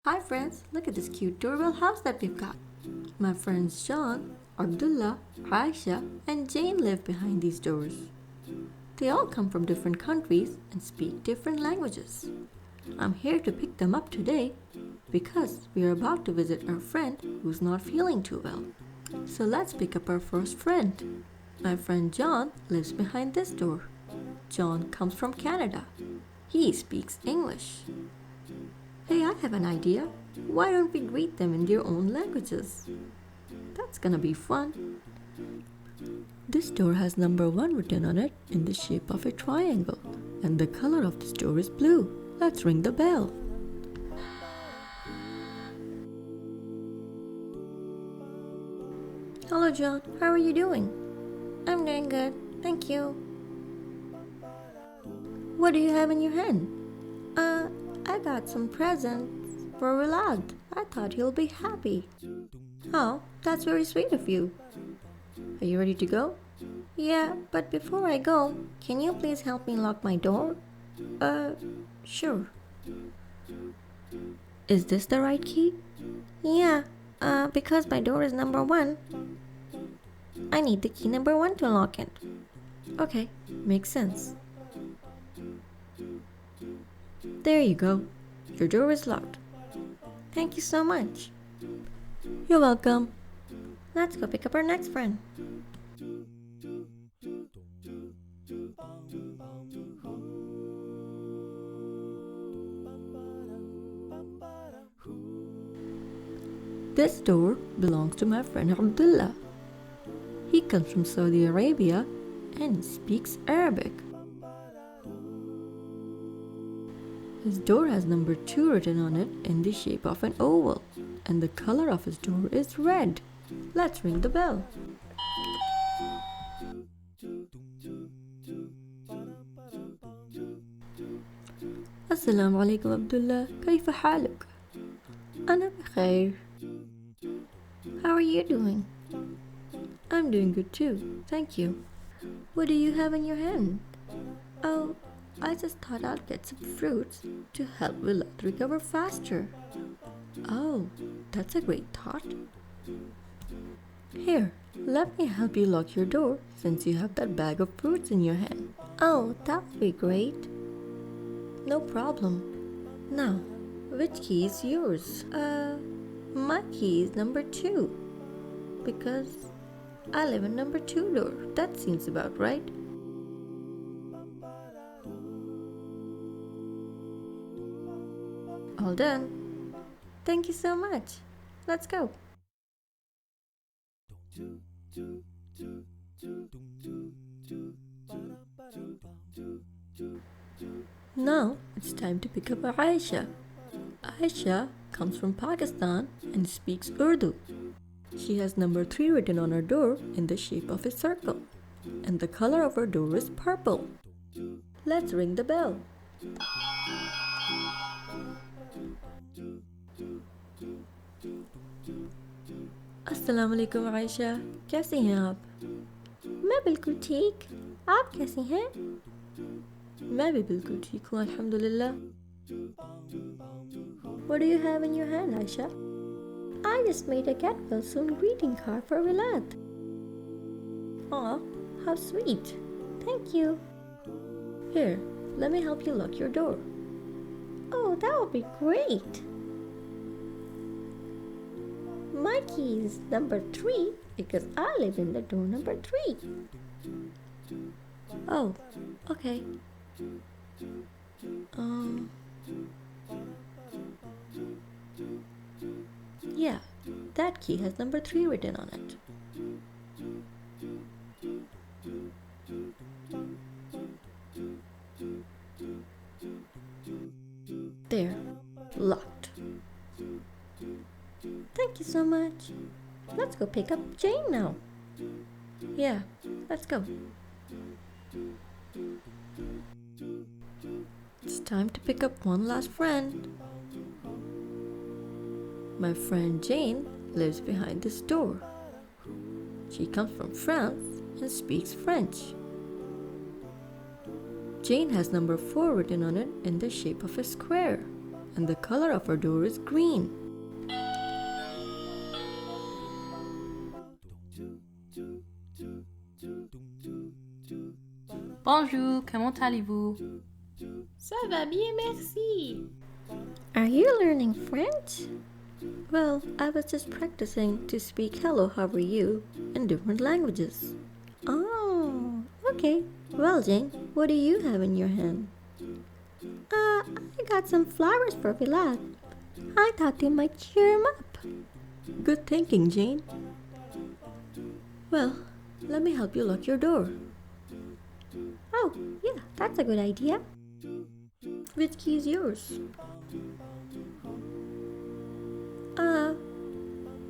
Hi friends, look at this cute doorbell house that we've got. My friends John, Abdullah, Aisha, and Jane live behind these doors. They all come from different countries and speak different languages. I'm here to pick them up today because we are about to visit our friend who's not feeling too well. So let's pick up our first friend. My friend John lives behind this door. John comes from Canada. He speaks English. Hey, I have an idea. Why don't we greet them in their own languages? That's gonna be fun. This door has number 1 written on it in the shape of a triangle, and the color of this door is blue. Let's ring the bell. Hello, John. How are you doing? I'm doing good, thank you. What do you have in your hand? I got some presents for Vlad. I thought he'll be happy. Oh, that's very sweet of you. Are you ready to go? Yeah, but before I go, can you please help me lock my door? Sure. Is this the right key? Yeah, because my door is number 1. I need the key number 1 to lock it. Okay, makes sense. There you go. Your door is locked. Thank you so much. You're welcome. Let's go pick up our next friend. This door belongs to my friend Abdullah. He comes from Saudi Arabia and speaks Arabic. His door has number 2 written on it in the shape of an oval, and the color of his door is red. Let's ring the bell. السلام عليكم عبد الله، كيف حالك؟ أنا بخير. How are you doing? I'm doing good too, thank you. What do you have in your hand? Oh, I just thought I'd get some fruits to help Vlad recover faster. Oh, that's a great thought. Here, let me help you lock your door since you have that bag of fruits in your hand. Oh, that would be great. No problem. Now, which key is yours? My key is number 2 because I live in number 2 door. That seems about right. All done. Thank you so much. Let's go. Now it's time to pick up Aisha. Aisha comes from Pakistan and speaks Urdu. She has number 3 written on her door in the shape of a circle, and the color of her door is purple. Let's ring the bell. अस्सलाम वालेकुम आयशा, कैसी हैं आप? मैं बिल्कुल ठीक, आप कैसी हैं? मैं भी बिल्कुल ठीक हूँ अल्हम्दुलिल्लाह. What do you have in your hand, Aisha? I just made a get well soon greeting card for Vlad. Aw, how sweet. Thank you. Here, let me help you lock your door. Oh, that would be great. My key is number 3 because I live in the door number 3. Oh, okay. Yeah, that key has number 3 written on it. There, locked. Thank you so much. Let's go pick up Jane now. Yeah, let's go. It's time to pick up one last friend. My friend Jane lives behind this door. She comes from France and speaks French. Jane has number 4 written on it in the shape of a square, and the color of our door is green. Bonjour, comment allez-vous? Ça va bien, merci. Are you learning French? Well, I was just practicing to speak hello, how are you in different languages. Oh, okay. Well, Jane, what do you have in your hand? I got some flowers for Vlad. I thought you might cheer him up. Good thinking, Jane. Well, let me help you lock your door. Oh, yeah, that's a good idea. Which key is yours?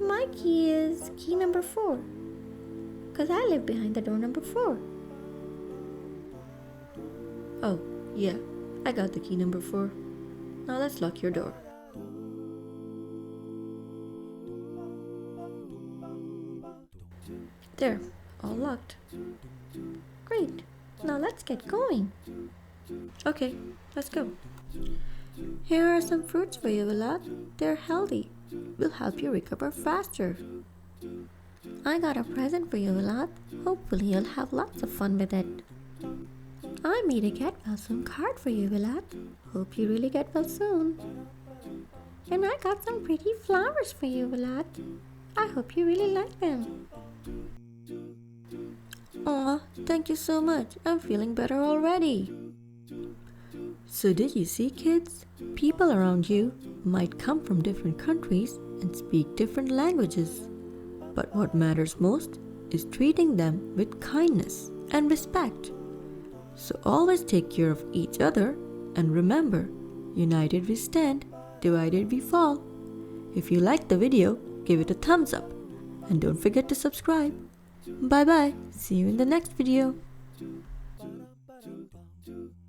My key is key number 4. Because I live behind the door number 4. Oh, yeah, I got the key number 4. Now let's lock your door. There, all locked. Great, now let's get going. Okay, let's go. Here are some fruits for you, Vlad. They're healthy. Will help you recover faster. I got a present for you, Vlad. Hopefully you'll have lots of fun with it. I made a get well soon card for you, Vlad. Hope you really get well soon. And I got some pretty flowers for you, Vlad. I hope you really like them. Aw, thank you so much. I'm feeling better already. So did you see, kids? People around you might come from different countries and speak different languages. But what matters most is treating them with kindness and respect. So always take care of each other and remember, united we stand, divided we fall. If you liked the video, give it a thumbs up and don't forget to subscribe. Bye bye. See you in the next video.